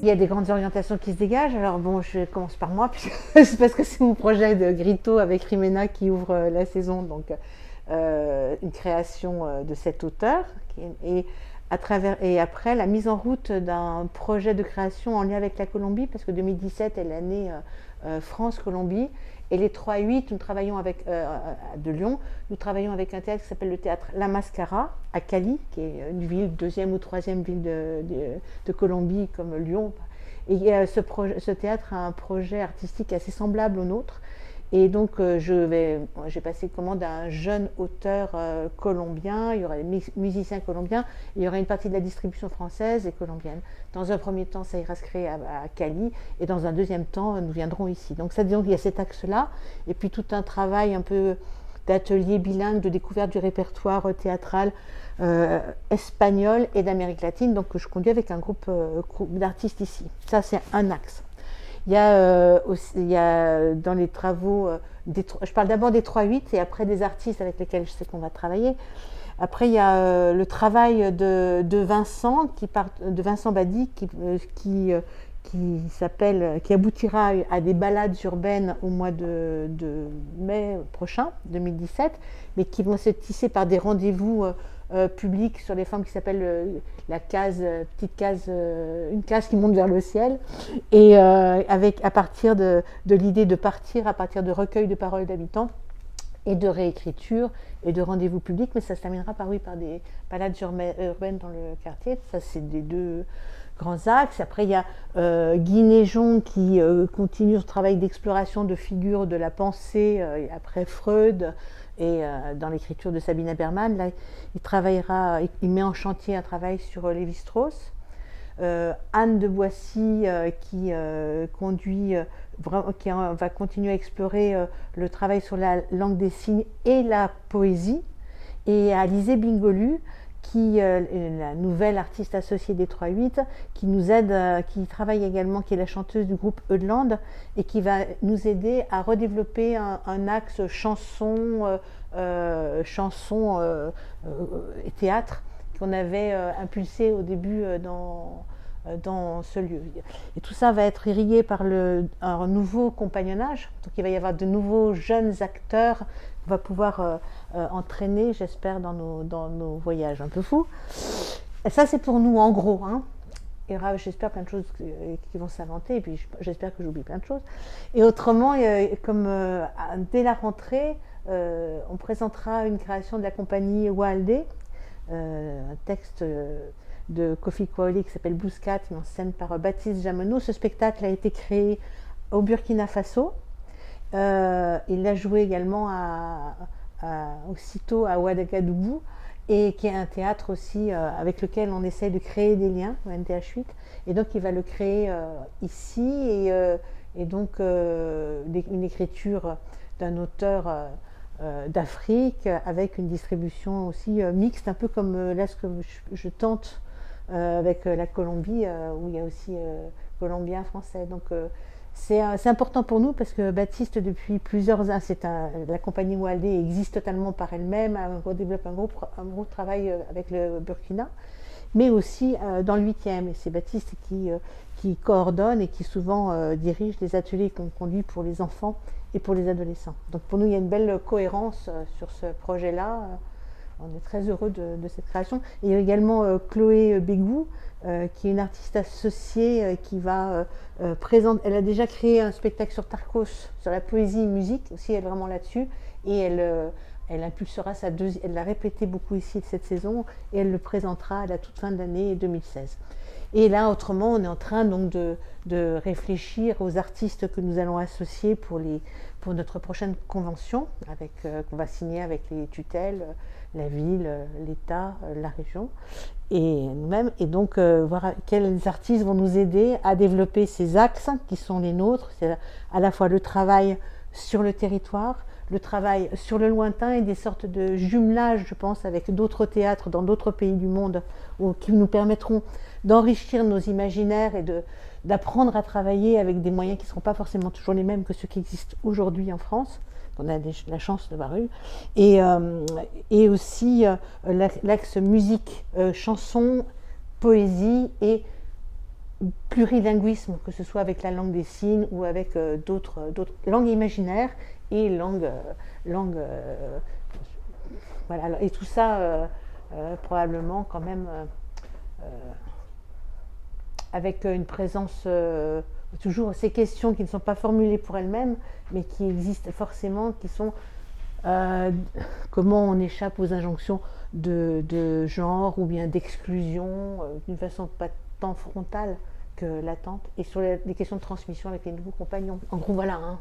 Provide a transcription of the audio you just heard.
Il y a des grandes orientations qui se dégagent. Alors bon, je commence par moi, puisque parce que c'est mon projet de Grito avec Rimena qui ouvre la saison, donc une création de cet auteur. Et, et après, la mise en route d'un projet de création en lien avec la Colombie, parce que 2017 est l'année France-Colombie. Et les 3-8, nous travaillons avec, de Lyon, nous travaillons avec un théâtre qui s'appelle le théâtre La Mascara, à Cali, qui est une ville, deuxième ou troisième ville de Colombie, comme Lyon. Et ce théâtre a un projet artistique assez semblable au nôtre. Et donc, j'ai passé commande à un jeune auteur colombien, il y aura des musiciens colombiens, il y aura une partie de la distribution française et colombienne. Dans un premier temps, ça ira se créer à Cali, et dans un deuxième temps, nous viendrons ici. Donc, ça, disons qu'il y a cet axe-là, et puis tout un travail un peu d'atelier bilingue, de découverte du répertoire théâtral espagnol et d'Amérique latine, donc que je conduis avec un groupe d'artistes ici. Ça, c'est un axe. Il y a dans les travaux, je parle d'abord des 3-8 et après des artistes avec lesquels je sais qu'on va travailler. Après, il y a le travail de Vincent, de Vincent Badi, qui aboutira à des balades urbaines au mois de mai prochain, 2017, mais qui vont se tisser par des rendez-vous publics sur les formes qui s'appellent la case, une case qui monte vers le ciel, et à partir de l'idée de partir à partir de recueils de paroles d'habitants et de réécriture et de rendez-vous publics, mais ça se terminera par des balades urbaines dans le quartier. Ça, c'est des deux grands axes. Après, il y a Guy Néjon qui continue ce travail d'exploration de figures de la pensée, après Freud, et dans l'écriture de Sabine Berman. Là, il met en chantier un travail sur Lévi-Strauss. Anne de Boissy qui va continuer à explorer le travail sur la langue des signes et la poésie. Et Alizée Bingolu, la nouvelle artiste associée des 3-8, qui nous aide, qui travaille également, qui est la chanteuse du groupe Eudeland, et qui va nous aider à redévelopper un axe chanson et théâtre qu'on avait impulsé au début dans ce lieu. Et tout ça va être irrigué par un nouveau compagnonnage. Donc il va y avoir de nouveaux jeunes acteurs qu'on va pouvoir entraîner, j'espère, dans nos voyages un peu fous. Et ça, c'est pour nous, en gros. Hein. Il y aura, j'espère, plein de choses qui vont s'inventer, et puis j'espère que j'oublie plein de choses. Et autrement, dès la rentrée, on présentera une création de la compagnie Walde, un texte de Kofi Kwaoli qui s'appelle Bouscat, mis en scène par Baptiste Jamono. Ce spectacle a été créé au Burkina Faso. Il l'a joué également aussitôt à Ouagadougou, et qui est un théâtre aussi avec lequel on essaie de créer des liens, au NTH8. Et donc il va le créer ici, et donc une écriture d'un auteur d'Afrique, avec une distribution aussi mixte, un peu comme là ce que je tente avec la Colombie, où il y a aussi colombien, français. Donc c'est important pour nous, parce que Baptiste, depuis plusieurs ans, la compagnie Walde existe totalement par elle-même, on développe un gros travail avec le Burkina, mais aussi dans le 8e. Et c'est Baptiste qui coordonne et qui souvent dirige les ateliers qu'on conduit pour les enfants et pour les adolescents. Donc pour nous, il y a une belle cohérence sur ce projet-là. On est très heureux de cette création. Et il y a également Chloé Bégou, qui est une artiste associée qui va présenter. Elle a déjà créé un spectacle sur Tarcos, sur la poésie et musique, aussi elle est vraiment là-dessus. Et elle impulsera elle l'a répété beaucoup ici cette saison, et elle le présentera à la toute fin de l'année 2016. Et là, autrement, on est en train donc de réfléchir aux artistes que nous allons associer pour notre prochaine convention, qu'on va signer avec les tutelles, la ville, l'État, la région et nous-mêmes. Et donc, voir quels artistes vont nous aider à développer ces axes qui sont les nôtres. C'est à la fois le travail sur le territoire, le travail sur le lointain, et des sortes de jumelages, je pense, avec d'autres théâtres dans d'autres pays du monde, qui nous permettront d'enrichir nos imaginaires et d'apprendre à travailler avec des moyens qui ne seront pas forcément toujours les mêmes que ceux qui existent aujourd'hui en France. On a la chance d'avoir eu. Et aussi l'axe musique, chanson, poésie et plurilinguisme, que ce soit avec la langue des signes ou avec d'autres langues imaginaires et langues voilà, et tout ça probablement quand même avec une présence, toujours ces questions qui ne sont pas formulées pour elles-mêmes, mais qui existent forcément, qui sont comment on échappe aux injonctions de genre ou bien d'exclusion d'une façon pas tant frontale que latente, et sur les questions de transmission avec les nouveaux compagnons. En gros, voilà. Hein.